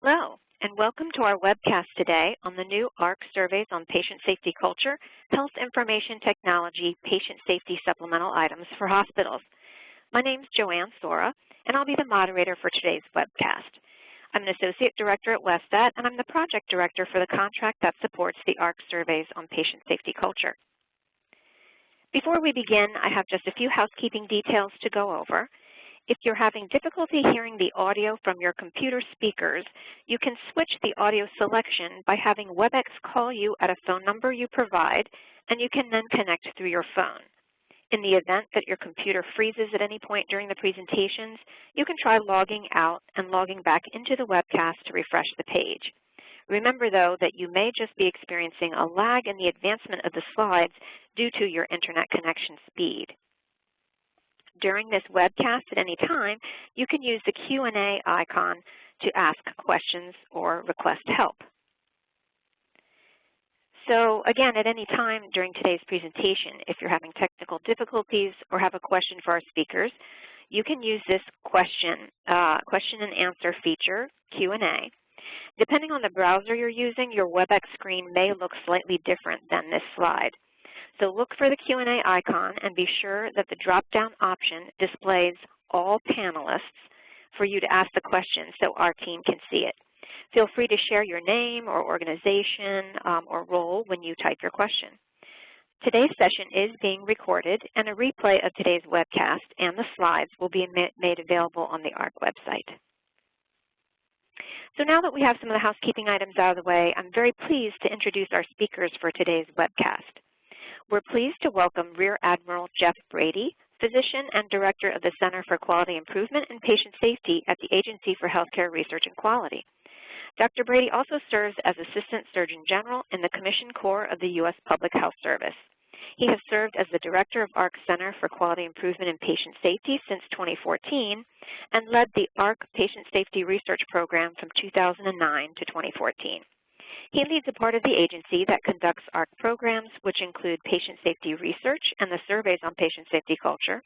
Hello, and welcome to our webcast today on the new AHRQ surveys on patient safety culture, health information technology, patient safety supplemental items for hospitals. My name is Joanne Sora, and I'll be the moderator for today's webcast. I'm an Associate Director at Westat, and I'm the Project Director for the contract that supports the AHRQ surveys on patient safety culture. Before we begin, I have just a few housekeeping details to go over. If you're having difficulty hearing the audio from your computer speakers, you can switch the audio selection by having WebEx call you at a phone number you provide, and you can then connect through your phone. In the event that your computer freezes at any point during the presentations, you can try logging out and logging back into the webcast to refresh the page. Remember, though, that you may just be experiencing a lag in the advancement of the slides due to your internet connection speed. During this webcast at any time, you can use the Q&A icon to ask questions or request help. So again, at any time during today's presentation, if you're having technical difficulties or have a question for our speakers, you can use this question and answer feature, Q&A. Depending on the browser you're using, your WebEx screen may look slightly different than this slide. So look for the Q&A icon and be sure that the drop-down option displays all panelists for you to ask the question so our team can see it. Feel free to share your name or organization or role when you type your question. Today's session is being recorded, and a replay of today's webcast and the slides will be made available on the AHRQ website. So now that we have some of the housekeeping items out of the way, I'm very pleased to introduce our speakers for today's webcast. We're pleased to welcome Rear Admiral Jeff Brady, Physician and Director of the Center for Quality Improvement and Patient Safety at the Agency for Healthcare Research and Quality. Dr. Brady also serves as Assistant Surgeon General in the Commissioned Corps of the U.S. Public Health Service. He has served as the Director of AHRQ Center for Quality Improvement and Patient Safety since 2014 and led the AHRQ Patient Safety Research Program from 2009 to 2014. He leads a part of the agency that conducts AHRQ programs, which include patient safety research and the surveys on patient safety culture,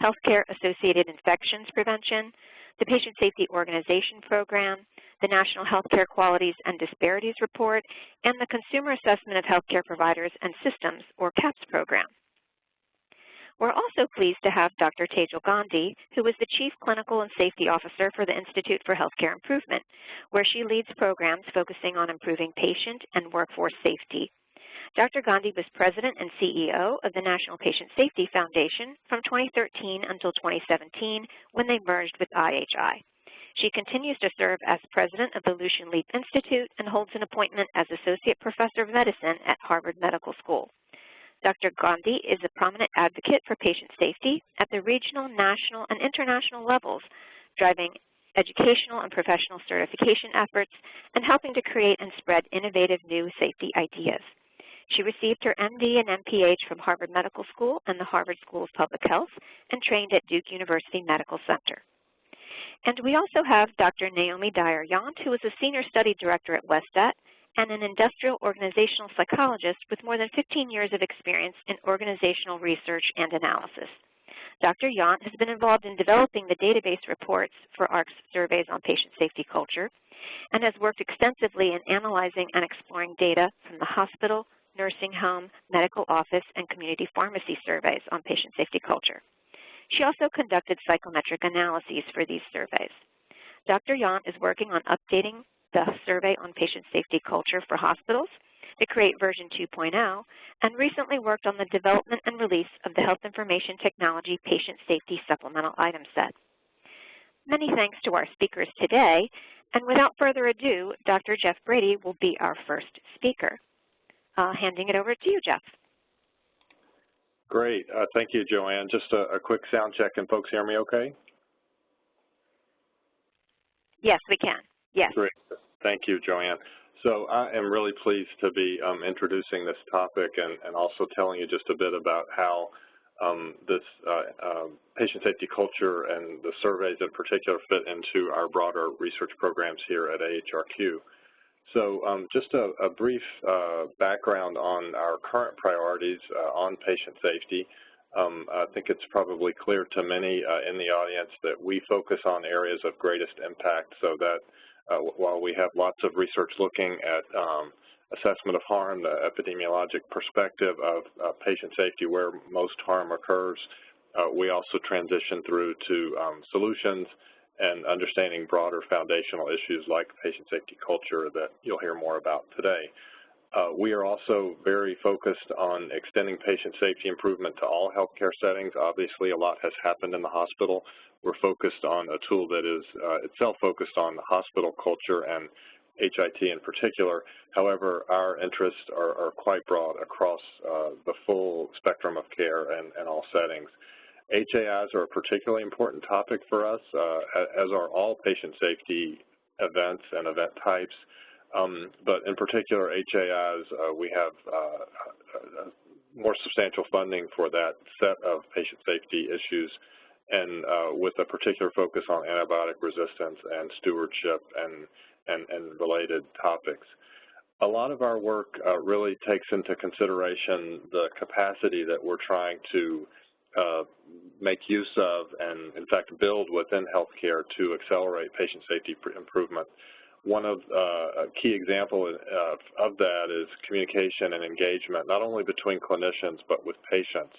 healthcare-associated infections prevention, the Patient Safety Organization Program, the National Healthcare Qualities and Disparities Report, and the Consumer Assessment of Healthcare Providers and Systems, or CAPS program. We're also pleased to have Dr. Tejal Gandhi, who is the Chief Clinical and Safety Officer for the Institute for Healthcare Improvement, where she leads programs focusing on improving patient and workforce safety. Dr. Gandhi was President and CEO of the National Patient Safety Foundation from 2013 until 2017 when they merged with IHI. She continues to serve as President of the Lucian Leap Institute and holds an appointment as Associate Professor of Medicine at Harvard Medical School. Dr. Gandhi is a prominent advocate for patient safety at the regional, national, and international levels, driving educational and professional certification efforts and helping to create and spread innovative new safety ideas. She received her MD and MPH from Harvard Medical School and the Harvard School of Public Health and trained at Duke University Medical Center. And we also have Dr. Naomi Yount, who is a Senior Study Director at Westat and an industrial organizational psychologist with more than 15 years of experience in organizational research and analysis. Dr. Yount has been involved in developing the database reports for AHRQ's surveys on patient safety culture and has worked extensively in analyzing and exploring data from the hospital, nursing home, medical office, and community pharmacy surveys on patient safety culture. She also conducted psychometric analyses for these surveys. Dr. Yount is working on updating the survey on patient safety culture for hospitals to create version 2.0 and recently worked on the development and release of the Health Information Technology Patient Safety Supplemental Item set. Many thanks to our speakers today, and without further ado, Dr. Jeff Brady will be our first speaker. Handing it over to you, Jeff. Great. Thank you, Joanne. Just a quick sound check. Can folks hear me okay? Yes, we can. Yes. Great. Thank you, Joanne. So I am really pleased to be introducing this topic and also telling you just a bit about how this patient safety culture and the surveys in particular fit into our broader research programs here at AHRQ. So just a brief background on our current priorities on patient safety. I think it's probably clear to many in the audience that we focus on areas of greatest impact, so that while we have lots of research looking at assessment of harm, the epidemiologic perspective of patient safety where most harm occurs, we also transition through to solutions and understanding broader foundational issues like patient safety culture that you'll hear more about today. We are also very focused on extending patient safety improvement to all healthcare settings. Obviously, a lot has happened in the hospital. We're focused on a tool that is itself focused on the hospital culture and HIT in particular. However, our interests are quite broad across the full spectrum of care and all settings. HAIs are a particularly important topic for us, as are all patient safety events and event types. But in particular, HAIs, we have more substantial funding for that set of patient safety issues, and with a particular focus on antibiotic resistance and stewardship and related topics. A lot of our work really takes into consideration the capacity that we're trying to make use of and, in fact, build within healthcare to accelerate patient safety improvement. One of a key example of that is communication and engagement, not only between clinicians but with patients,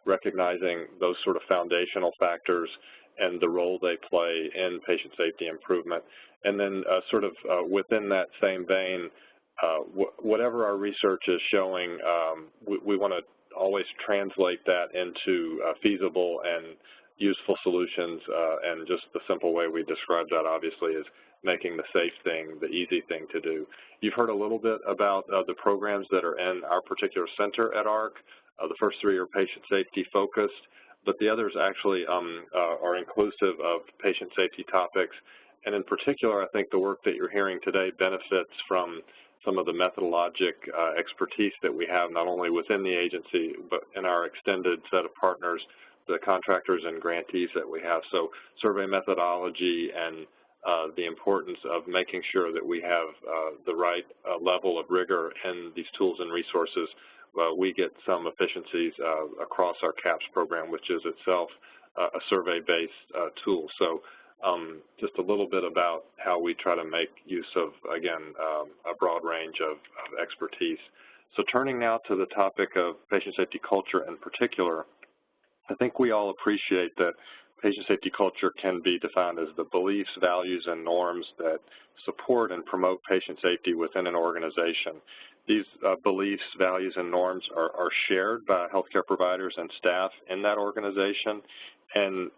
recognizing those sort of foundational factors and the role they play in patient safety improvement. And then sort of within that same vein, whatever our research is showing, we want to always translate that into feasible and useful solutions, and just the simple way we describe that obviously is making the safe thing the easy thing to do. You've heard a little bit about the programs that are in our particular center at AHRQ. The first three are patient safety focused, but the others actually are inclusive of patient safety topics. And in particular, I think the work that you're hearing today benefits from some of the methodologic expertise that we have, not only within the agency, but in our extended set of partners, the contractors and grantees that we have. So survey methodology and the importance of making sure that we have the right level of rigor in these tools and resources. We get some efficiencies across our CAPS program, which is itself a survey-based tool. So just a little bit about how we try to make use of, again, a broad range of expertise. So turning now to the topic of patient safety culture in particular, I think we all appreciate that patient safety culture can be defined as the beliefs, values, and norms that support and promote patient safety within an organization. These beliefs, values, and norms are shared by healthcare providers and staff in that organization. And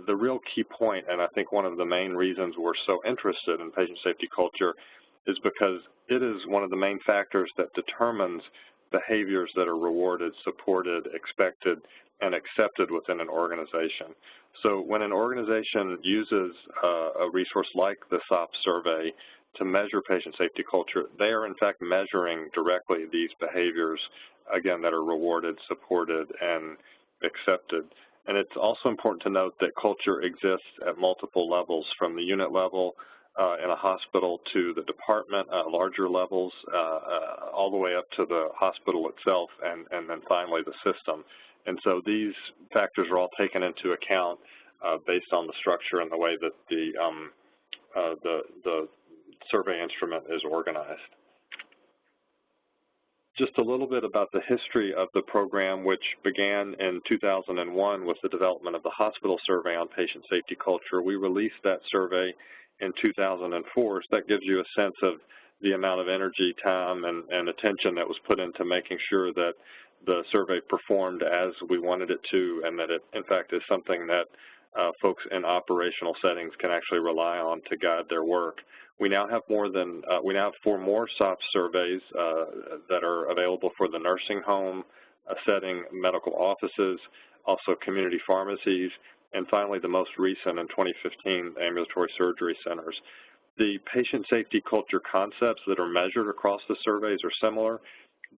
the real key point, and I think one of the main reasons we're so interested in patient safety culture, is because it is one of the main factors that determines behaviors that are rewarded, supported, expected, and accepted within an organization. So when an organization uses a resource like the SOPS survey to measure patient safety culture, they are in fact measuring directly these behaviors, again, that are rewarded, supported, and accepted. And it's also important to note that culture exists at multiple levels, from the unit level in a hospital to the department, larger levels, all the way up to the hospital itself, and then finally the system. And so these factors are all taken into account based on the structure and the way that the survey instrument is organized. Just a little bit about the history of the program, which began in 2001 with the development of the hospital survey on patient safety culture. We released that survey in 2004, so that gives you a sense of the amount of energy, time, and attention that was put into making sure that the survey performed as we wanted it to, and that it, in fact, is something that folks in operational settings can actually rely on to guide their work. We now have we now have 4 more SOPS surveys that are available for the nursing home setting, medical offices, also community pharmacies, and finally the most recent in 2015, ambulatory surgery centers. The patient safety culture concepts that are measured across the surveys are similar,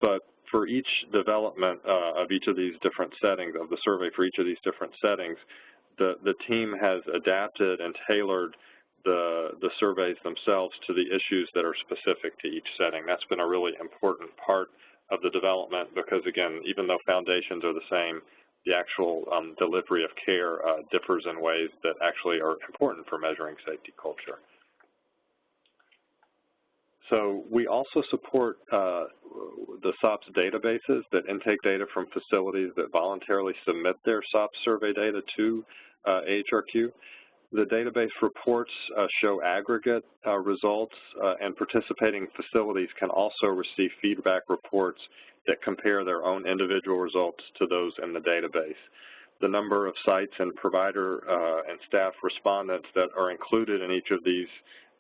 but for each development of each of these different settings, of the survey for each of these different settings, the team has adapted and tailored the surveys themselves to the issues that are specific to each setting. That's been a really important part of the development because, again, even though foundations are the same, the actual delivery of care differs in ways that actually are important for measuring safety culture. So we also support the SOPS databases that intake data from facilities that voluntarily submit their SOPS survey data to AHRQ. The database reports show aggregate results, and participating facilities can also receive feedback reports that compare their own individual results to those in the database. The number of sites and provider and staff respondents that are included in each of these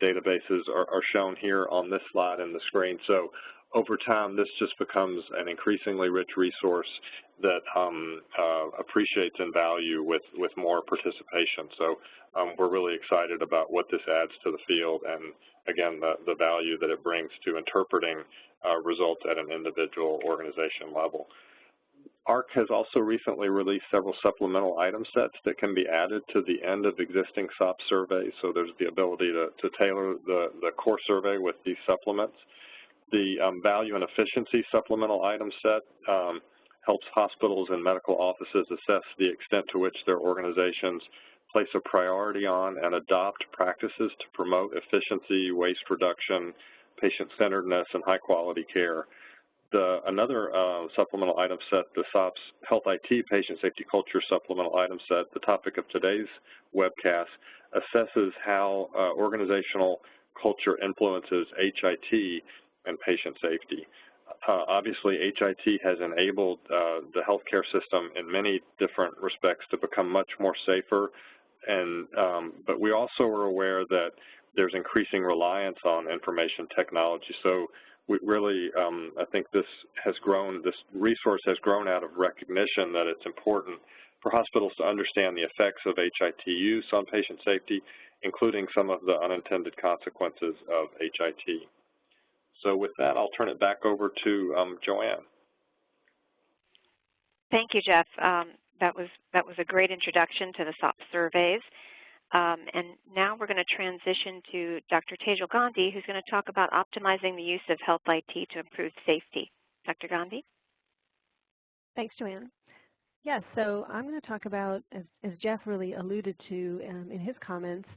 databases are shown here on this slide in the screen. So over time, this just becomes an increasingly rich resource that appreciates in value with more participation. So we're really excited about what this adds to the field and, again, the value that it brings to interpreting results at an individual organization level. AHRQ has also recently released several supplemental item sets that can be added to the end of existing SOPS surveys. So there's the ability to tailor the core survey with these supplements. The value and efficiency supplemental item set helps hospitals and medical offices assess the extent to which their organizations place a priority on and adopt practices to promote efficiency, waste reduction, patient-centeredness, and high-quality care. Another supplemental item set, the SOPS Health IT Patient Safety Culture Supplemental Item Set, the topic of today's webcast, assesses how organizational culture influences HIT and patient safety. Obviously, HIT has enabled the healthcare system in many different respects to become much more safer, and but we also are aware that there's increasing reliance on information technology. So we really, I think this resource has grown out of recognition that it's important for hospitals to understand the effects of HIT use on patient safety, including some of the unintended consequences of HIT. So with that, I'll turn it back over to Joanne. Thank you, Jeff. That was a great introduction to the SOPS surveys. And now we're going to transition to Dr. Tejal Gandhi, who's going to talk about optimizing the use of health IT to improve safety. Dr. Gandhi? Thanks, Joanne. Yes, so I'm going to talk about, as Jeff really alluded to in his comments,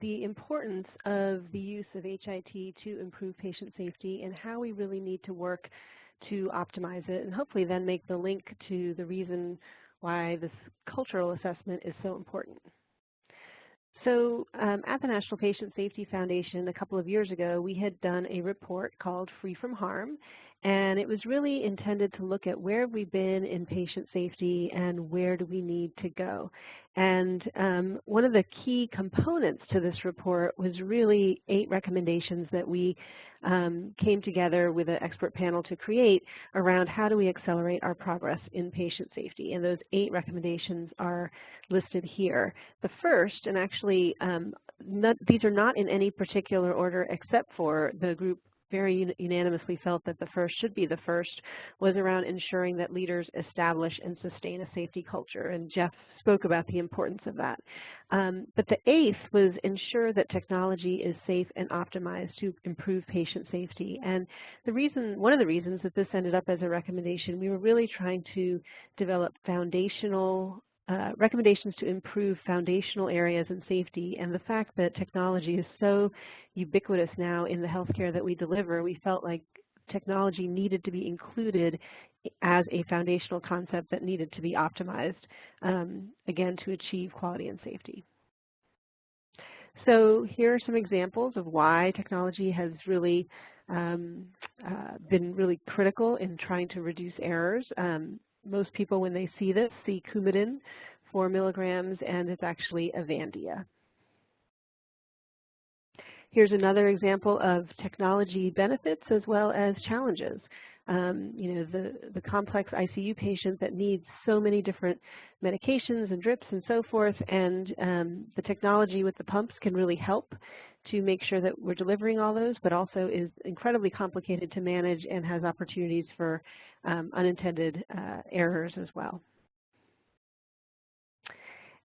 the importance of the use of HIT to improve patient safety and how we really need to work to optimize it, and hopefully then make the link to the reason why this cultural assessment is so important. So at the National Patient Safety Foundation a couple of years ago, we had done a report called Free from Harm, and it was really intended to look at where have we been in patient safety and where do we need to go. And one of the key components to this report was really 8 recommendations that we came together with an expert panel to create around how do we accelerate our progress in patient safety. And those 8 recommendations are listed here. The first, and actually these are not in any particular order except for the group very unanimously felt that the first should be the first, was around ensuring that leaders establish and sustain a safety culture. And Jeff spoke about the importance of that. But the 8th was ensure that technology is safe and optimized to improve patient safety. And one of the reasons that this ended up as a recommendation, we were really trying to develop foundational recommendations to improve foundational areas in safety, and the fact that technology is so ubiquitous now in the healthcare that we deliver, we felt like technology needed to be included as a foundational concept that needed to be optimized, again, to achieve quality and safety. So here are some examples of why technology has really been really critical in trying to reduce errors. Most people, when they see this, see Coumadin, 4 milligrams, and it's actually Avandia. Here's another example of technology benefits as well as challenges. You know, the complex ICU patient that needs so many different medications and drips and so forth, and the technology with the pumps can really help to make sure that we're delivering all those, but also is incredibly complicated to manage and has opportunities for unintended errors as well.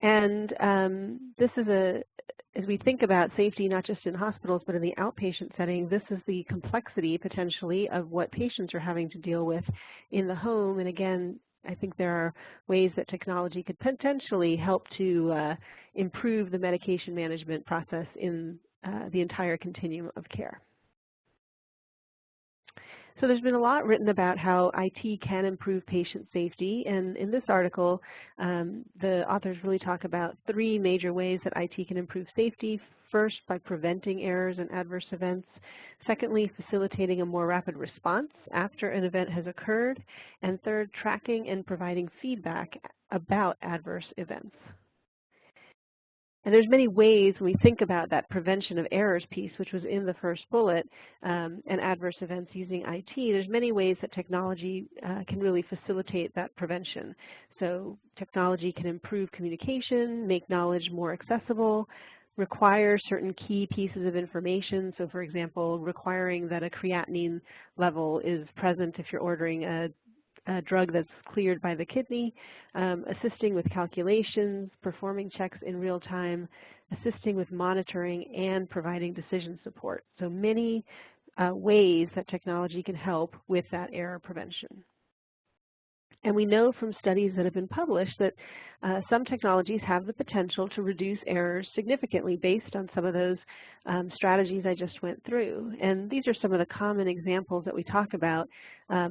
And this is as we think about safety, not just in hospitals, but in the outpatient setting, this is the complexity, potentially, of what patients are having to deal with in the home. And again, I think there are ways that technology could potentially help to improve the medication management process in the entire continuum of care. So there's been a lot written about how IT can improve patient safety, and in this article, the authors really talk about 3 major ways that IT can improve safety. First, by preventing errors and adverse events. Secondly, facilitating a more rapid response after an event has occurred. And third, tracking and providing feedback about adverse events. And there's many ways when we think about that prevention of errors piece, which was in the first bullet, and adverse events using IT, there's many ways that technology can really facilitate that prevention. So technology can improve communication, make knowledge more accessible, require certain key pieces of information. So for example, requiring that a creatinine level is present if you're ordering a drug that's cleared by the kidney, assisting with calculations, performing checks in real time, assisting with monitoring, and providing decision support. So many ways that technology can help with that error prevention. And we know from studies that have been published that some technologies have the potential to reduce errors significantly based on some of those strategies I just went through. And these are some of the common examples that we talk about,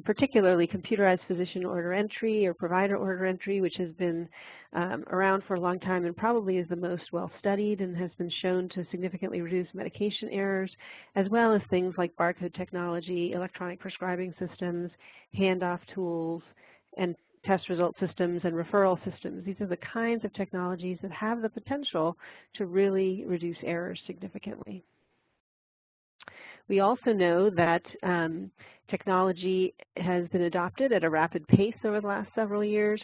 particularly computerized physician order entry or provider order entry, which has been around for a long time and probably is the most well-studied and has been shown to significantly reduce medication errors, as well as things like barcode technology, electronic prescribing systems, handoff tools, and test result systems and referral systems. These are the kinds of technologies that have the potential to really reduce errors significantly. We also know that technology has been adopted at a rapid pace over the last several years.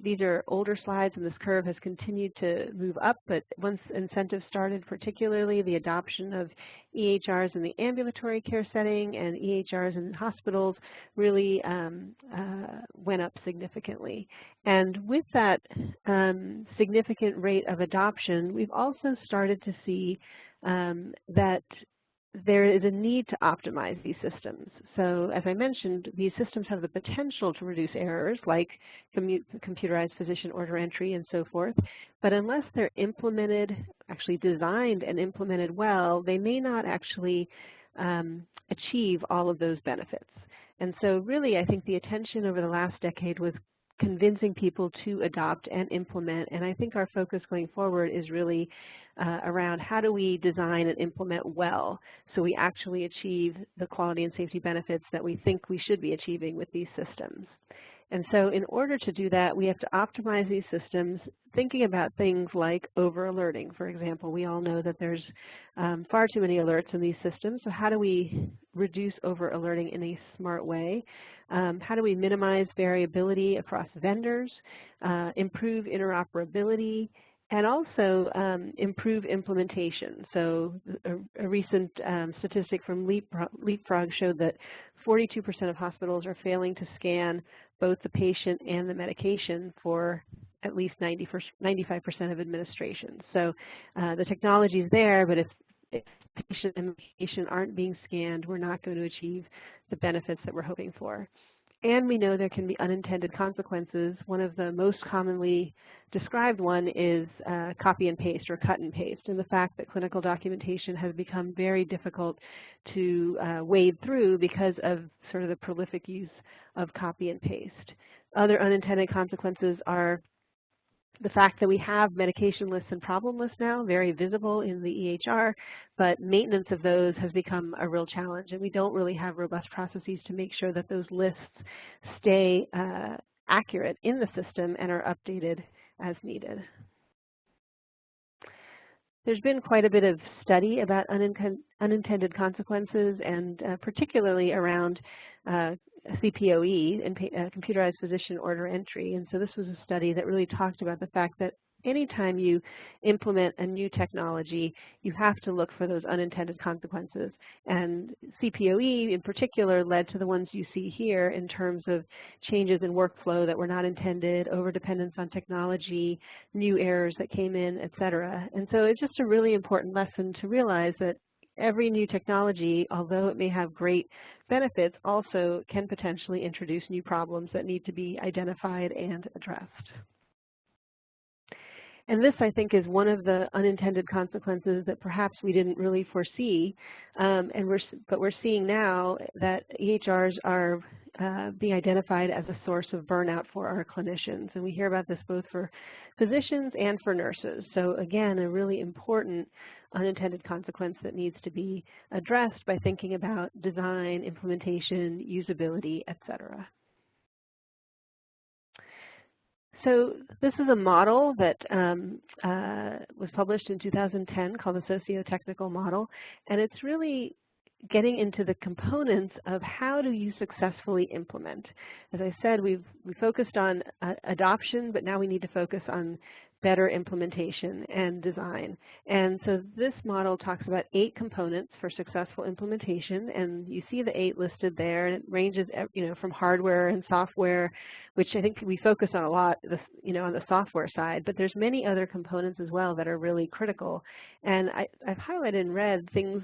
These are older slides, and this curve has continued to move up, but once incentives started, particularly the adoption of EHRs in the ambulatory care setting and EHRs in hospitals really went up significantly. And with that significant rate of adoption, we've also started to see that there is a need to optimize these systems. So as I mentioned, these systems have the potential to reduce errors like computerized physician order entry and so forth, but unless they're implemented, actually designed and implemented well, they may not actually achieve all of those benefits. And so really I think the attention over the last decade was convincing people to adopt and implement, and I think our focus going forward is really around how do we design and implement well so we actually achieve the quality and safety benefits that we think we should be achieving with these systems. And so in order to do that, we have to optimize these systems, thinking about things like over-alerting. For example, we all know that there's far too many alerts in these systems, so how do we reduce over-alerting in a smart way? How do we minimize variability across vendors, improve interoperability, and also improve implementation? So a recent statistic from Leapfrog showed that 42% of hospitals are failing to scan both the patient and the medication for at least 95% of administrations. So the technology is there, but if patient and medication aren't being scanned, we're not going to achieve the benefits that we're hoping for. And we know there can be unintended consequences. One of the most commonly described one is copy and paste or cut and paste, and the fact that clinical documentation has become very difficult to wade through because of sort of the prolific use of copy and paste. Other unintended consequences are the fact that we have medication lists and problem lists now, very visible in the EHR, but maintenance of those has become a real challenge, and we don't really have robust processes to make sure that those lists stay accurate in the system and are updated as needed. There's been quite a bit of study about unintended consequences, and particularly around CPOE, and computerized physician order entry. And so this was a study that really talked about the fact that anytime you implement a new technology, you have to look for those unintended consequences. And CPOE in particular led to the ones you see here in terms of changes in workflow that were not intended, overdependence on technology, new errors that came in, et cetera. And so it's just a really important lesson to realize that every new technology, although it may have great benefits, also can potentially introduce new problems that need to be identified and addressed. And this, I think, is one of the unintended consequences that perhaps we didn't really foresee. But we're seeing now that EHRs are being identified as a source of burnout for our clinicians. And we hear about this both for physicians and for nurses. So again, a really important unintended consequence that needs to be addressed by thinking about design, implementation, usability, et cetera. So this is a model that was published in 2010 called the socio-technical model, and it's really getting into the components of how do you successfully implement. As I said, we focused on adoption, but now we need to focus on better implementation and design. And so this model talks about 8 components for successful implementation, and you see the 8 listed there, and it ranges, from hardware and software, which I think we focus on a lot, on the software side, but there's many other components as well that are really critical. And I've highlighted in red things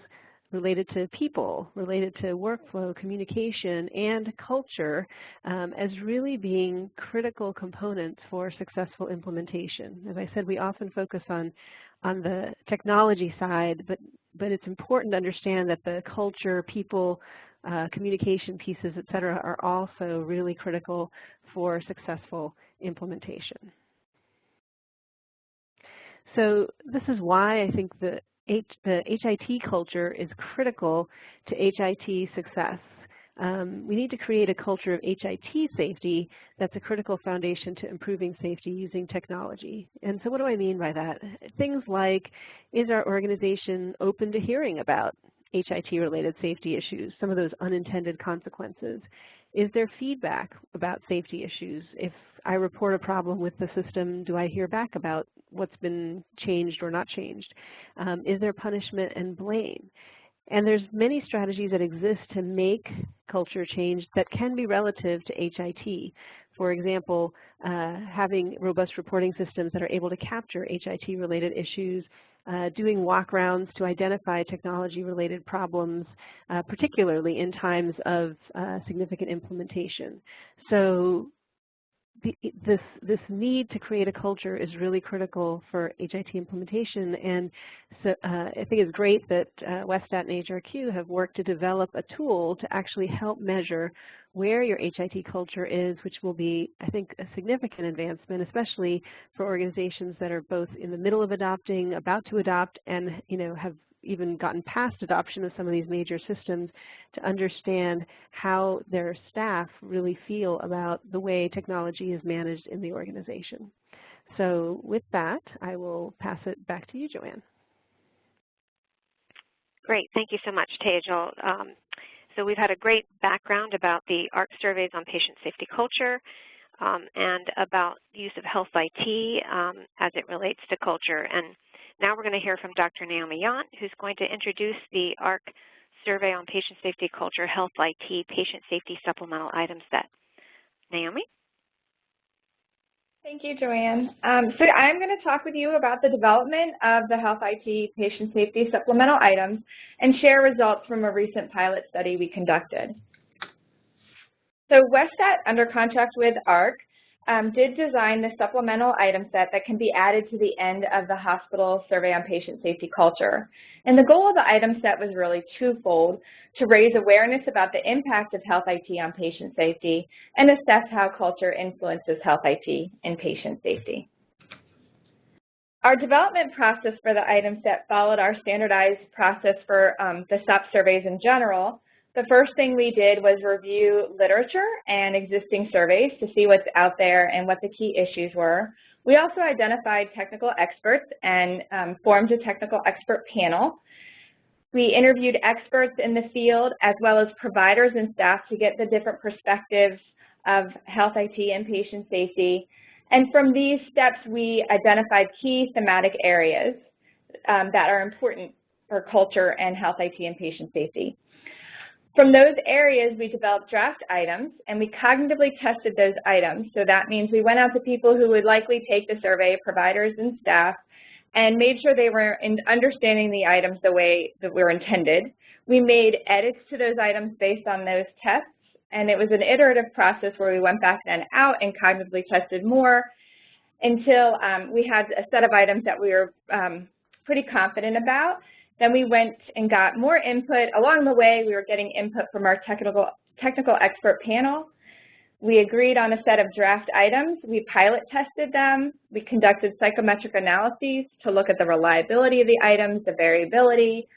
related to people, related to workflow, communication, and culture as really being critical components for successful implementation. As I said, we often focus on the technology side, but it's important to understand that the culture, people, communication pieces, et cetera, are also really critical for successful implementation. So this is why I think the HIT culture is critical to HIT success. We need to create a culture of HIT safety that's a critical foundation to improving safety using technology. And so what do I mean by that? Things like, is our organization open to hearing about HIT-related safety issues, some of those unintended consequences? Is there feedback about safety issues? If I report a problem with the system, do I hear back about what's been changed or not changed? Is there punishment and blame? And there's many strategies that exist to make culture change that can be relative to HIT. For example, having robust reporting systems that are able to capture HIT-related issues, doing walk-rounds to identify technology-related problems, particularly in times of significant implementation. So this need to create a culture is really critical for HIT implementation, and so I think it's great that Westat and AHRQ have worked to develop a tool to actually help measure where your HIT culture is, which will be, I think, a significant advancement, especially for organizations that are both in the middle of adopting, about to adopt, and have even gotten past adoption of some of these major systems, to understand how their staff really feel about the way technology is managed in the organization. So with that, I will pass it back to you, Joanne. Great. Thank you so much, Tejal. So we've had a great background about the AHRQ surveys on patient safety culture and about the use of health IT as it relates to culture. And now we're going to hear from Dr. Naomi Yount, who's going to introduce the AHRQ survey on patient safety culture, health IT, patient safety supplemental item set. Naomi? Thank you, Joanne. So I'm going to talk with you about the development of the health IT patient safety supplemental items and share results from a recent pilot study we conducted. So Westat, under contract with AHRQ, did design the supplemental item set that can be added to the end of the hospital survey on patient safety culture. And the goal of the item set was really twofold: to raise awareness about the impact of health IT on patient safety and assess how culture influences health IT in patient safety. Our development process for the item set followed our standardized process for the SOPS surveys in general. The first thing we did was review literature and existing surveys to see what's out there and what the key issues were. We also identified technical experts and formed a technical expert panel. We interviewed experts in the field as well as providers and staff to get the different perspectives of health IT and patient safety. And from these steps, we identified key thematic areas that are important for culture and health IT and patient safety. From those areas, we developed draft items, and we cognitively tested those items. So that means we went out to people who would likely take the survey, providers and staff, and made sure they were understanding the items the way that were intended. We made edits to those items based on those tests, and it was an iterative process where we went back then out and cognitively tested more until we had a set of items that we were pretty confident about. Then we went and got more input. Along the way, we were getting input from our technical expert panel. We agreed on a set of draft items. We pilot tested them. We conducted psychometric analyses to look at the reliability of the items, the variability,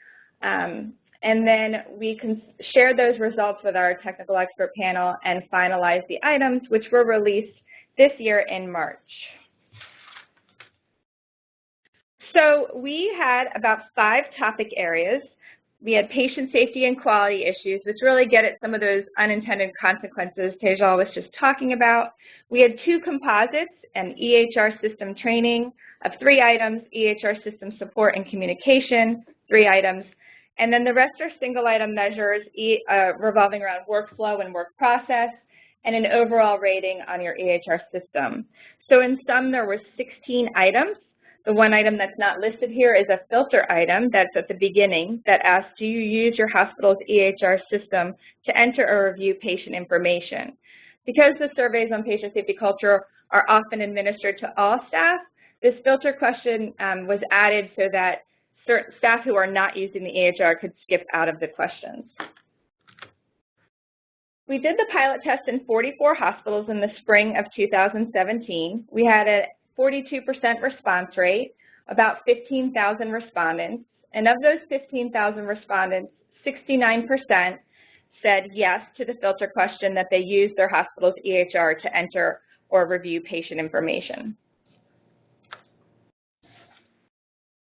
and then we shared those results with our technical expert panel and finalized the items, which were released this year in March. So we had about 5 topic areas. We had patient safety and quality issues, which really get at some of those unintended consequences Tejal was just talking about. We had 2 composites, an EHR system training of 3 items, EHR system support and communication, 3 items, and then the rest are single item measures revolving around workflow and work process, and an overall rating on your EHR system. So in sum, there were 16 items. The one item that's not listed here is a filter item that's at the beginning that asks, do you use your hospital's EHR system to enter or review patient information? Because the surveys on patient safety culture are often administered to all staff, this filter question was added so that certain staff who are not using the AHR could skip out of the questions. We did the pilot test in 44 hospitals in the spring of 2017. We had a 42% response rate, about 15,000 respondents, and of those 15,000 respondents, 69% said yes to the filter question that they used their hospital's EHR to enter or review patient information.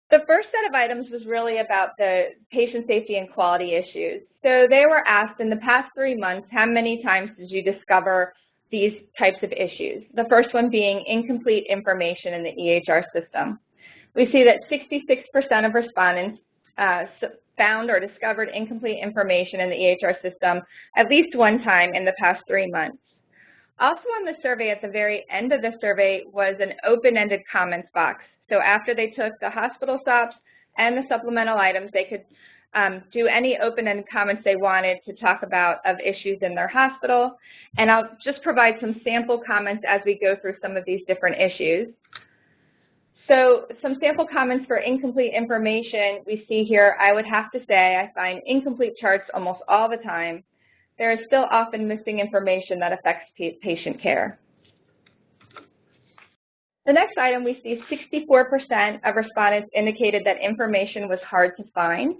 The first set of items was really about the patient safety and quality issues. So they were asked in the past 3 months, how many times did you discover these types of issues? The first one being incomplete information in the EHR system. We see that 66% of respondents found or discovered incomplete information in the EHR system at least one time in the past 3 months. Also on the survey, at the very end of the survey, was an open-ended comments box. So after they took the hospital SOPS and the supplemental items, they could do any open-ended comments they wanted to talk about of issues in their hospital. And I'll just provide some sample comments as we go through some of these different issues. So some sample comments for incomplete information we see here. I would have to say I find incomplete charts almost all the time. There is still often missing information that affects patient care. The next item, we see 64% of respondents indicated that information was hard to find.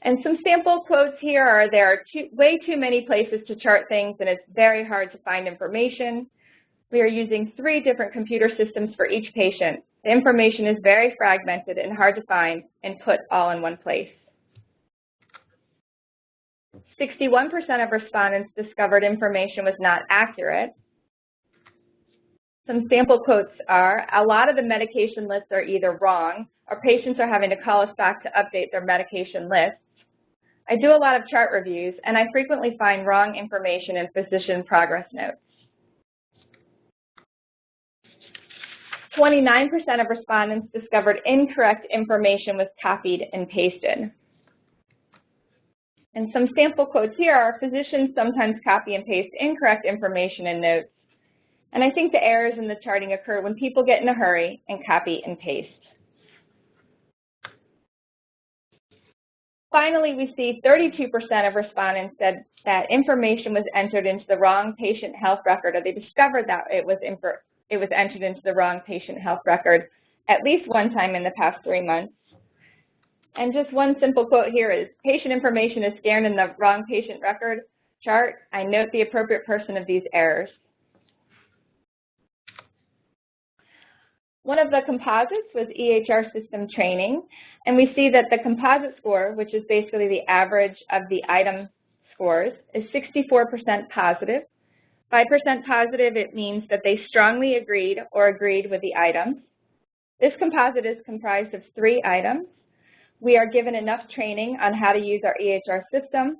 And some sample quotes here are, there are way too many places to chart things and it's very hard to find information. We are using 3 different computer systems for each patient. The information is very fragmented and hard to find and put all in one place. 61% of respondents discovered information was not accurate. Some sample quotes are, a lot of the medication lists are either wrong or patients are having to call us back to update their medication lists. I do a lot of chart reviews and I frequently find wrong information in physician progress notes. 29% of respondents discovered incorrect information was copied and pasted. And some sample quotes here are, physicians sometimes copy and paste incorrect information in notes. And I think the errors in the charting occur when people get in a hurry and copy and paste. Finally, we see 32% of respondents said that information was entered into the wrong patient health record, or they discovered that it was entered into the wrong patient health record at least one time in the past 3 months. And just one simple quote here is, patient information is scanned in the wrong patient record chart. I note the appropriate person of these errors. One of the composites was EHR system training, and we see that the composite score, which is basically the average of the item scores, is 64% positive. 5% positive, it means that they strongly agreed or agreed with the items. This composite is comprised of 3 items. We are given enough training on how to use our EHR system.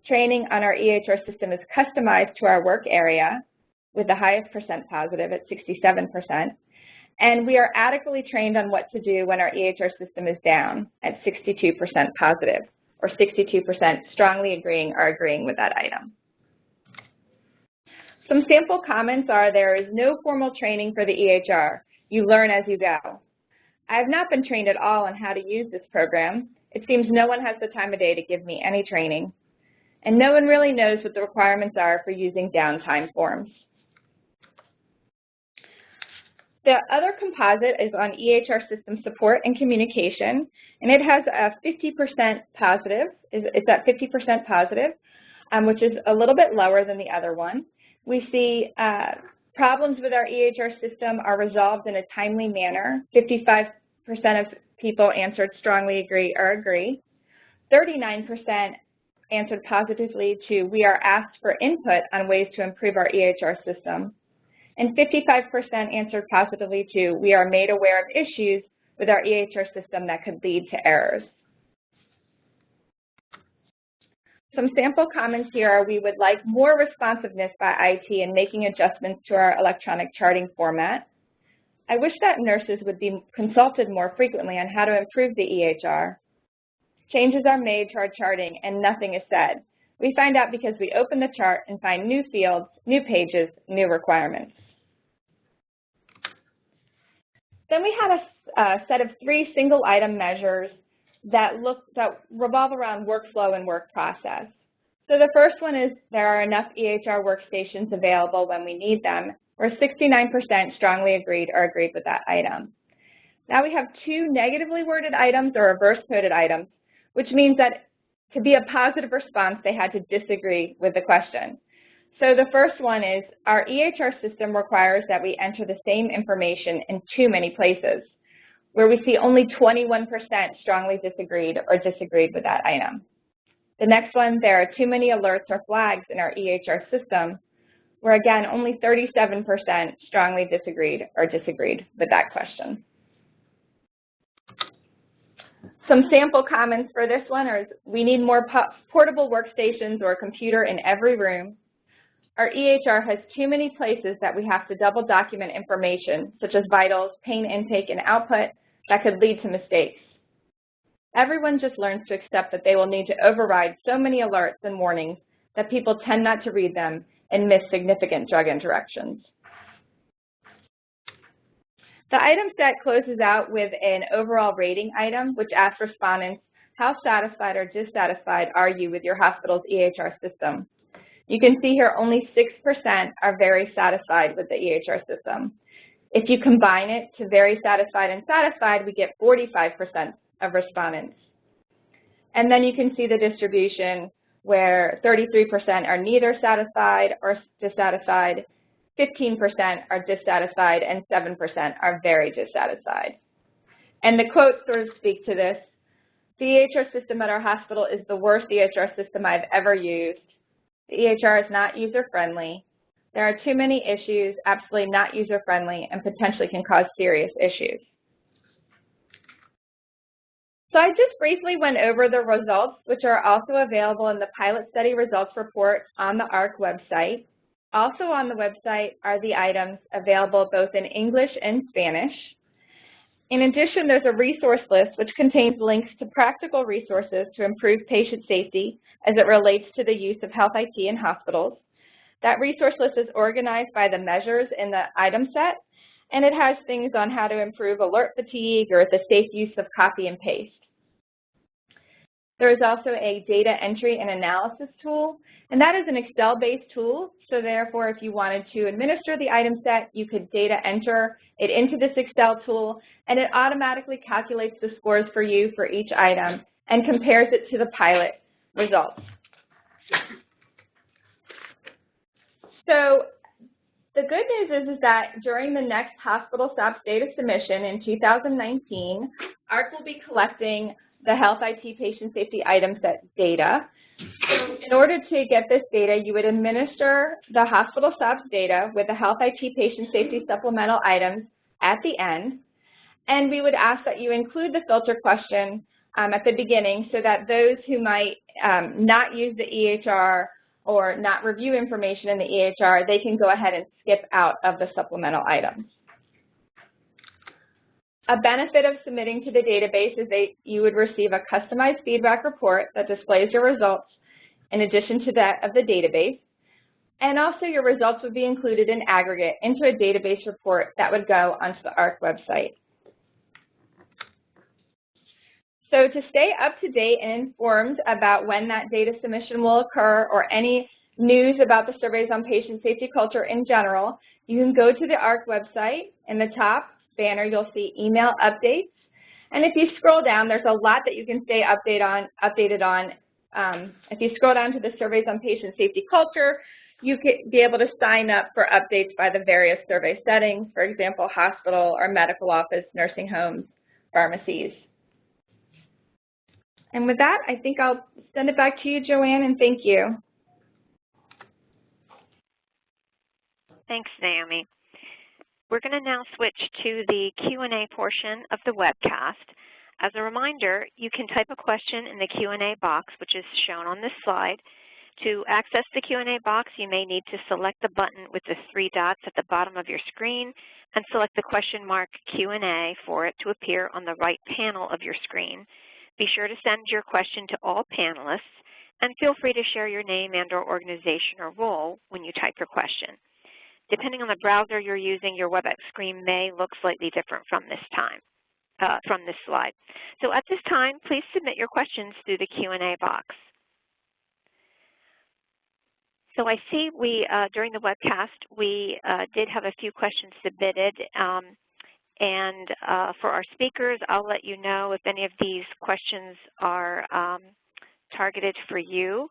Training on our EHR system is customized to our work area with the highest percent positive at 67%. And we are adequately trained on what to do when our EHR system is down at 62% positive, or 62% strongly agreeing or agreeing with that item. Some sample comments are, there is no formal training for the EHR. You learn as you go. I have not been trained at all on how to use this program. It seems no one has the time of day to give me any training. And no one really knows what the requirements are for using downtime forms. The other composite is on EHR system support and communication, and it has a 50% positive. It's at 50% positive, which is a little bit lower than the other one. We see problems with our EHR system are resolved in a timely manner. 55% of people answered strongly agree or agree. 39% answered positively to we are asked for input on ways to improve our EHR system. And 55% answered positively to we are made aware of issues with our EHR system that could lead to errors. Some sample comments here are we would like more responsiveness by IT in making adjustments to our electronic charting format. I wish that nurses would be consulted more frequently on how to improve the EHR. Changes are made to our charting and nothing is said. We find out because we open the chart and find new fields, new pages, new requirements. Then we had a set of 3 single item measures that revolve around workflow and work process. So the first one is there are enough EHR workstations available when we need them, where 69% strongly agreed or agreed with that item. Now we have 2 negatively worded items or reverse coded items, which means that to be a positive response, they had to disagree with the question. So the first one is our EHR system requires that we enter the same information in too many places, where we see only 21% strongly disagreed or disagreed with that item. The next one, there are too many alerts or flags in our EHR system, where again, only 37% strongly disagreed or disagreed with that question. Some sample comments for this one are we need more portable workstations or a computer in every room. Our EHR has too many places that we have to double document information, such as vitals, pain intake, and output, that could lead to mistakes. Everyone just learns to accept that they will need to override so many alerts and warnings that people tend not to read them and miss significant drug interactions. The item set closes out with an overall rating item, which asks respondents, how satisfied or dissatisfied are you with your hospital's EHR system? You can see here only 6% are very satisfied with the EHR system. If you combine it to very satisfied and satisfied, we get 45% of respondents. And then you can see the distribution where 33% are neither satisfied or dissatisfied, 15% are dissatisfied, and 7% are very dissatisfied. And the quotes sort of speak to this. The EHR system at our hospital is the worst EHR system I've ever used. The EHR is not user-friendly. There are too many issues, absolutely not user-friendly, and potentially can cause serious issues. So I just briefly went over the results, which are also available in the pilot study results report on the AHRQ website. Also on the website are the items available both in English and Spanish. In addition, there's a resource list which contains links to practical resources to improve patient safety as it relates to the use of health IT in hospitals. That resource list is organized by the measures in the item set, and it has things on how to improve alert fatigue or the safe use of copy and paste. There is also a data entry and analysis tool, and that is an Excel-based tool. So therefore, if you wanted to administer the item set, you could data enter it into this Excel tool, and it automatically calculates the scores for you for each item and compares it to the pilot results. So the good news is that during the next hospital SOPS data submission in 2019, AHRQ will be collecting the health IT patient safety item set data. So in order to get this data, you would administer the hospital SOPS data with the health IT patient safety supplemental items at the end, and we would ask that you include the filter question at the beginning so that those who might not use the EHR or not review information in the EHR, they can go ahead and skip out of the supplemental items. A benefit of submitting to the database is that you would receive a customized feedback report that displays your results in addition to that of the database. And also your results would be included in aggregate into a database report that would go onto the AHRQ website. So to stay up to date and informed about when that data submission will occur or any news about the surveys on patient safety culture in general, you can go to the AHRQ website. In the top banner, you'll see email updates. And if you scroll down, there's a lot that you can stay updated on. If you scroll down to the surveys on patient safety culture, you could be able to sign up for updates by the various survey settings, for example, hospital or medical office, nursing homes, pharmacies. And with that, I think I'll send it back to you, Joanne, and thank you. Thanks, Naomi. We're going to now switch to the Q&A portion of the webcast. As a reminder, you can type a question in the Q&A box, which is shown on this slide. To access the Q&A box, you may need to select the button with the 3 dots at the bottom of your screen and select the question mark Q&A for it to appear on the right panel of your screen. Be sure to send your question to all panelists, and feel free to share your name and/or organization or role when you type your question. Depending on the browser you're using, your WebEx screen may look slightly different from this slide. So at this time, please submit your questions through the Q&A box. So I see during the webcast, we did have a few questions submitted. And for our speakers, I'll let you know if any of these questions are targeted for you.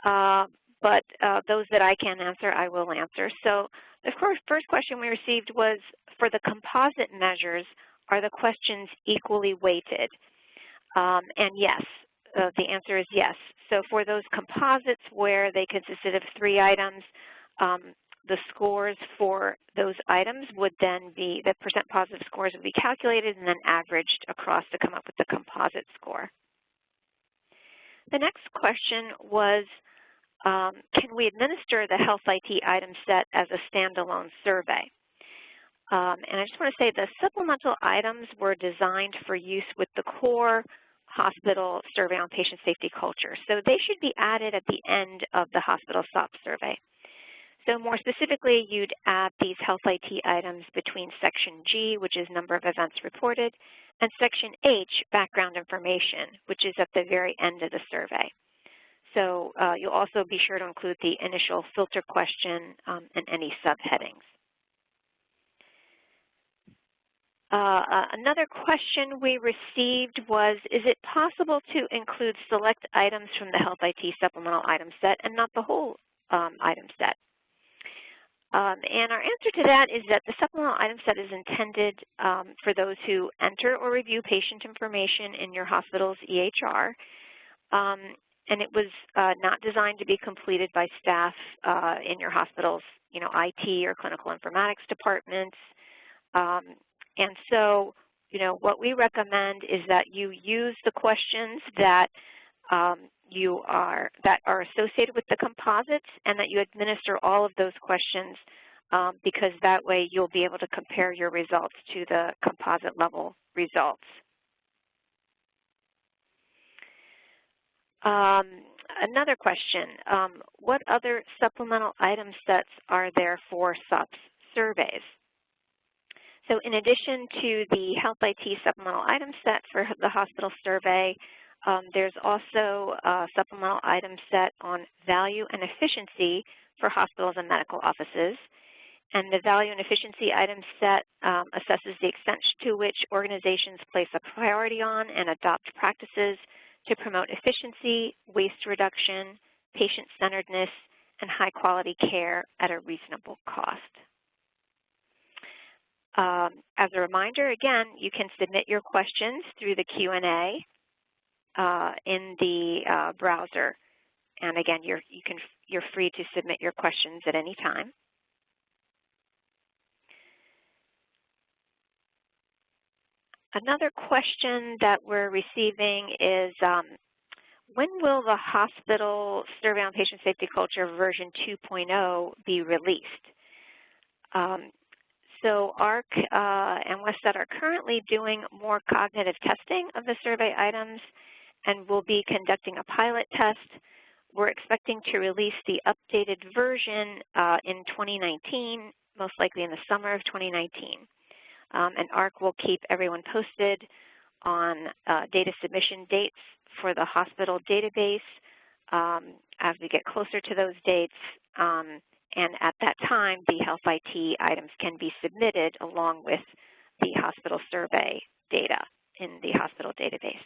But those that I can answer, I will answer. So the first question we received was, for the composite measures, are the questions equally weighted? And yes, the answer is yes. So for those composites where they consisted of 3 items, the scores for those items would then be, the percent positive scores would be calculated and then averaged across to come up with the composite score. The next question was, can we administer the health IT item set as a standalone survey? And I just want to say the supplemental items were designed for use with the core hospital survey on patient safety culture. So they should be added at the end of the hospital SOPS survey. So more specifically, you'd add these health IT items between Section G, which is number of events reported, and Section H, background information, which is at the very end of the survey. So you'll also be sure to include the initial filter question and any subheadings. Another question we received was, is it possible to include select items from the health IT supplemental item set and not the whole item set? And our answer to that is that the supplemental item set is intended for those who enter or review patient information in your hospital's EHR. And it was not designed to be completed by staff in your hospital's, IT or clinical informatics departments. And so, what we recommend is that you use the questions that that are associated with the composites, and that you administer all of those questions because that way you'll be able to compare your results to the composite level results. Another question, what other supplemental item sets are there for SOPS surveys? So in addition to the health IT supplemental item set for the hospital survey, there's also a supplemental item set on value and efficiency for hospitals and medical offices. And the value and efficiency item set assesses the extent to which organizations place a priority on and adopt practices to promote efficiency, waste reduction, patient-centeredness, and high-quality care at a reasonable cost. As a reminder, again, you can submit your questions through the Q&A in the browser. And again, you're free to submit your questions at any time. Another question that we're receiving is, when will the hospital survey on patient safety culture version 2.0 be released? So AHRQ and Westat are currently doing more cognitive testing of the survey items, and we'll be conducting a pilot test we're expecting to release the updated version in 2019, most likely in the summer of 2019. And AHRQ will keep everyone posted on data submission dates for the hospital database as we get closer to those dates. And at that time, the health IT items can be submitted along with the hospital survey data in the hospital database.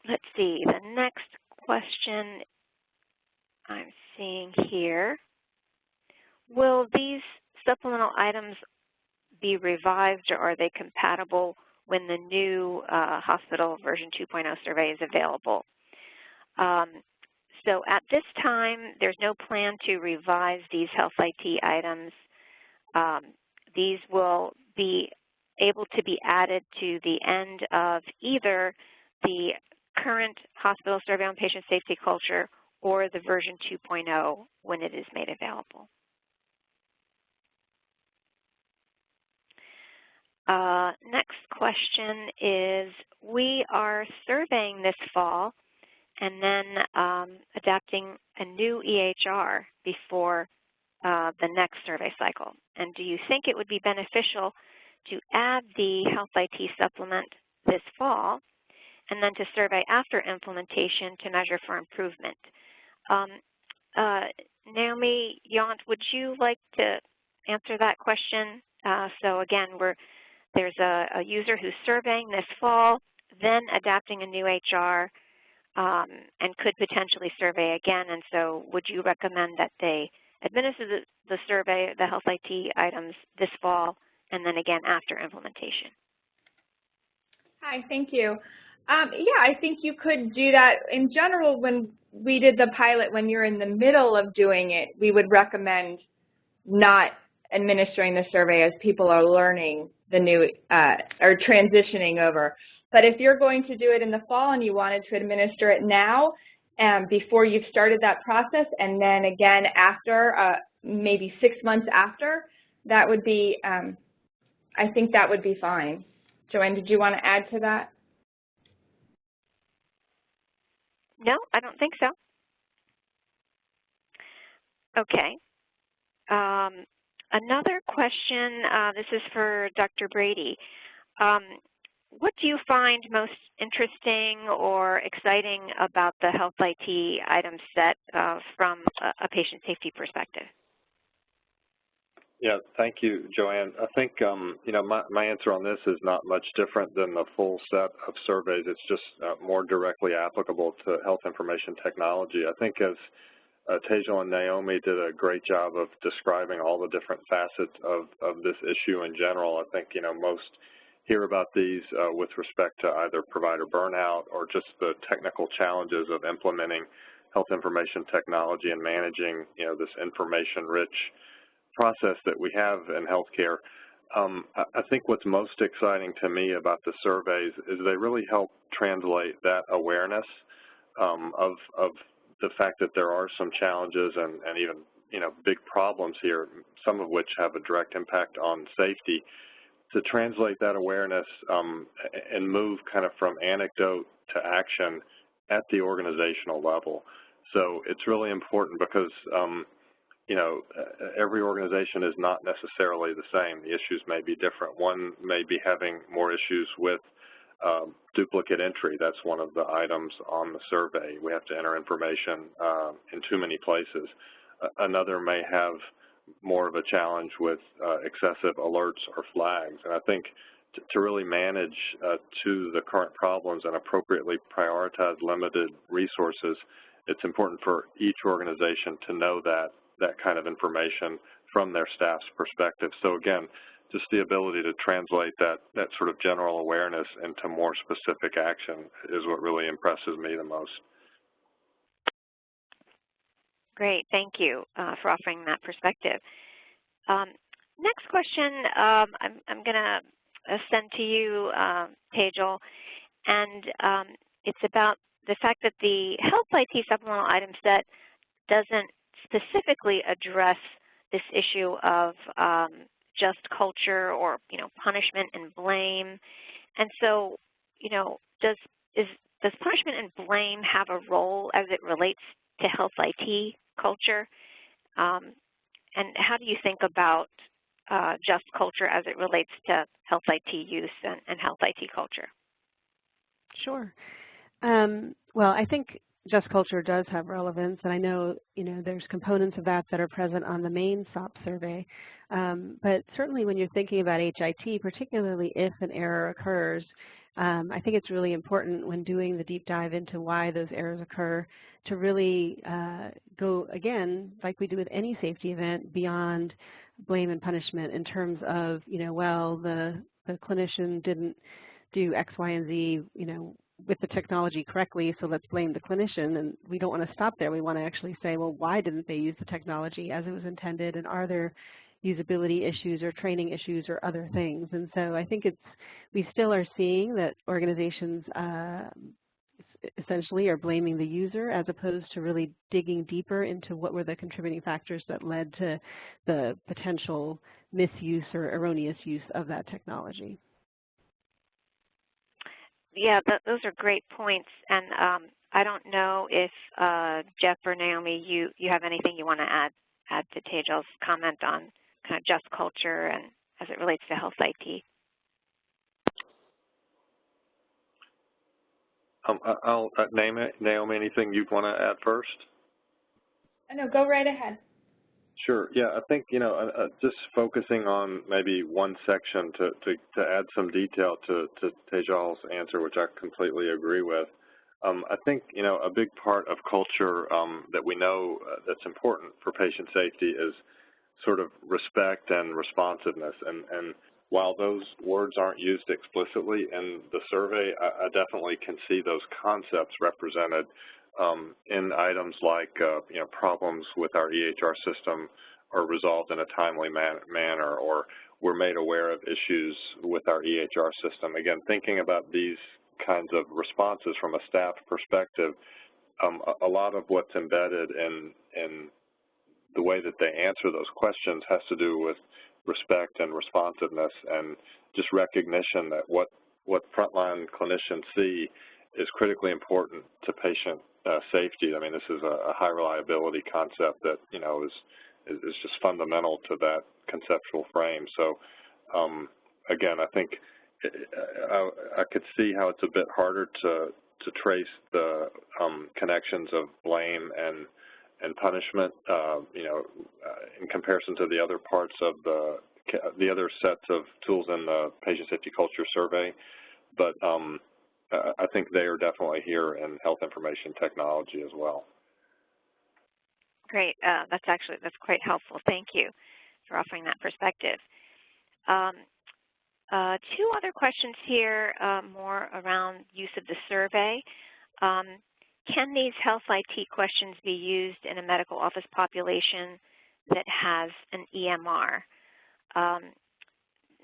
Let's see, the next question I'm seeing here. Will these supplemental items be revised, or are they compatible when the new hospital version 2.0 survey is available? So at this time, there's no plan to revise these health IT items. These will be able to be added to the end of either the current hospital survey on patient safety culture or the version 2.0 when it is made available. Next question is, we are surveying this fall and then adapting a new EHR before the next survey cycle. And do you think it would be beneficial to add the health IT supplement this fall and then to survey after implementation to measure for improvement? Naomi, Yount, would you like to answer that question? So again, there's a user who's surveying this fall, then adapting a new HR, and could potentially survey again. And so would you recommend that they administer the survey, the health IT items this fall, and then again after implementation? Hi, thank you. Yeah, I think you could do that. In general, when we did the pilot, when you're in the middle of doing it, we would recommend not administering the survey as people are learning the new or transitioning over. But if you're going to do it in the fall and you wanted to administer it now before you've started that process, and then again after, maybe 6 months after, that would be, I think that would be fine. Joanne, did you want to add to that? No, I don't think so. Okay. Another question, this is for Dr. Brady. What do you find most interesting or exciting about the health IT item set from a patient safety perspective? Yeah, thank you, Joanne. I think, you know, my answer on this is not much different than the full set of surveys. It's just more directly applicable to health information technology. I think as Tejal and Naomi did a great job of describing all the different facets of this issue in general. I think, you know, most hear about these with respect to either provider burnout or just the technical challenges of implementing health information technology and managing, you know, this information-rich process that we have in healthcare. I think what's most exciting to me about the surveys is they really help translate that awareness of the fact that there are some challenges and even, you know, big problems here, some of which have a direct impact on safety, to translate that awareness and move kind of from anecdote to action at the organizational level. So it's really important because you know, every organization is not necessarily the same. The issues may be different. One may be having more issues with duplicate entry. That's one of the items on the survey. We have to enter information in too many places. Another may have more of a challenge with excessive alerts or flags. And I think to really manage to the current problems and appropriately prioritize limited resources, it's important for each organization to know that kind of information from their staff's perspective. So again, just the ability to translate that sort of general awareness into more specific action is what really impresses me the most. Great, thank you for offering that perspective. Next question I'm going to send to you, Tejal, and it's about the fact that the health IT supplemental item set doesn't specifically address this issue of just culture or, you know, punishment and blame. And so, does punishment and blame have a role as it relates to health IT culture? And how do you think about just culture as it relates to health IT use and health IT culture? Sure. Well, I think just culture does have relevance, and I know there's components of that that are present on the main SOPS survey. But certainly when you're thinking about HIT, particularly if an error occurs, I think it's really important when doing the deep dive into why those errors occur to really go, again, like we do with any safety event, beyond blame and punishment in terms of, well, the clinician didn't do X, Y, and Z, with the technology correctly, so let's blame the clinician. And we don't want to stop there. We want to actually say, well, why didn't they use the technology as it was intended, and are there usability issues or training issues or other things? And so I think we still are seeing that organizations essentially are blaming the user as opposed to really digging deeper into what were the contributing factors that led to the potential misuse or erroneous use of that technology. Yeah, those are great points. And I don't know if Jeff or Naomi, you have anything you want to add to Tejal's comment on kind of just culture and as it relates to health IT. I'll name it. Naomi, anything you want to add first? No, go right ahead. Sure. Yeah, I think just focusing on maybe one section to add some detail to Tejal's answer, which I completely agree with. I think a big part of culture that we know that's important for patient safety is sort of respect and responsiveness. And while those words aren't used explicitly in the survey, I definitely can see those concepts represented in items like problems with our EHR system are resolved in a timely manner, or we're made aware of issues with our EHR system. Again, thinking about these kinds of responses from a staff perspective, a lot of what's embedded in the way that they answer those questions has to do with respect and responsiveness, and just recognition that what frontline clinicians see is critically important to patient safety. I mean, this is a high reliability concept that is just fundamental to that conceptual frame. So again, I think I could see how it's a bit harder to trace the connections of blame and punishment, in comparison to the other parts of the other sets of tools in the patient safety culture survey. But I think they are definitely here in health information technology as well. Great. That's quite helpful. Thank you for offering that perspective. Two other questions here, more around use of the survey. Can these health IT questions be used in a medical office population that has an EMR?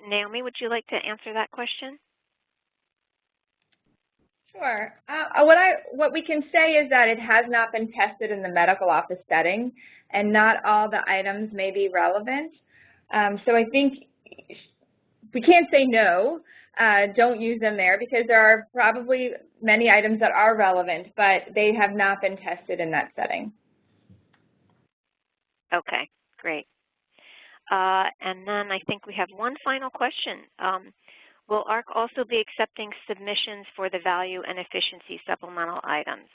Naomi, would you like to answer that question? Sure. What we can say is that it has not been tested in the medical office setting, and not all the items may be relevant. So I think we can't say no, don't use them there, because there are probably many items that are relevant, but they have not been tested in that setting. Okay, great. And then I think we have one final question. Will AHRQ also be accepting submissions for the value and efficiency supplemental items?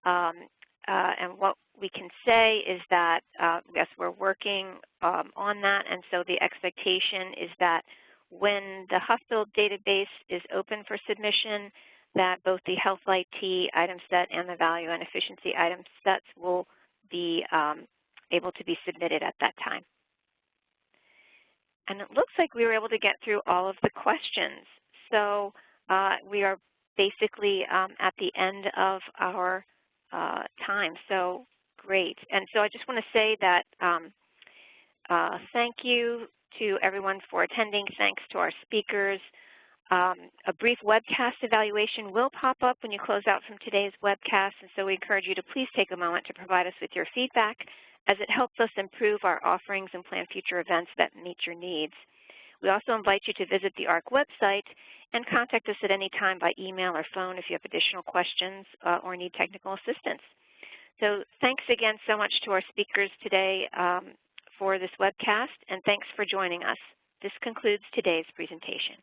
And what we can say is that, yes, we're working on that, and so the expectation is that when the hospital database is open for submission, that both the health IT item set and the value and efficiency item sets will be able to be submitted at that time. And it looks like we were able to get through all of the questions. So we are basically at the end of our time. So great. And so I just want to say that thank you to everyone for attending. Thanks to our speakers. A brief webcast evaluation will pop up when you close out from today's webcast, and so we encourage you to please take a moment to provide us with your feedback, as it helps us improve our offerings and plan future events that meet your needs. We also invite you to visit the AHRQ website and contact us at any time by email or phone if you have additional questions or need technical assistance. So thanks again so much to our speakers today for this webcast, and thanks for joining us. This concludes today's presentation.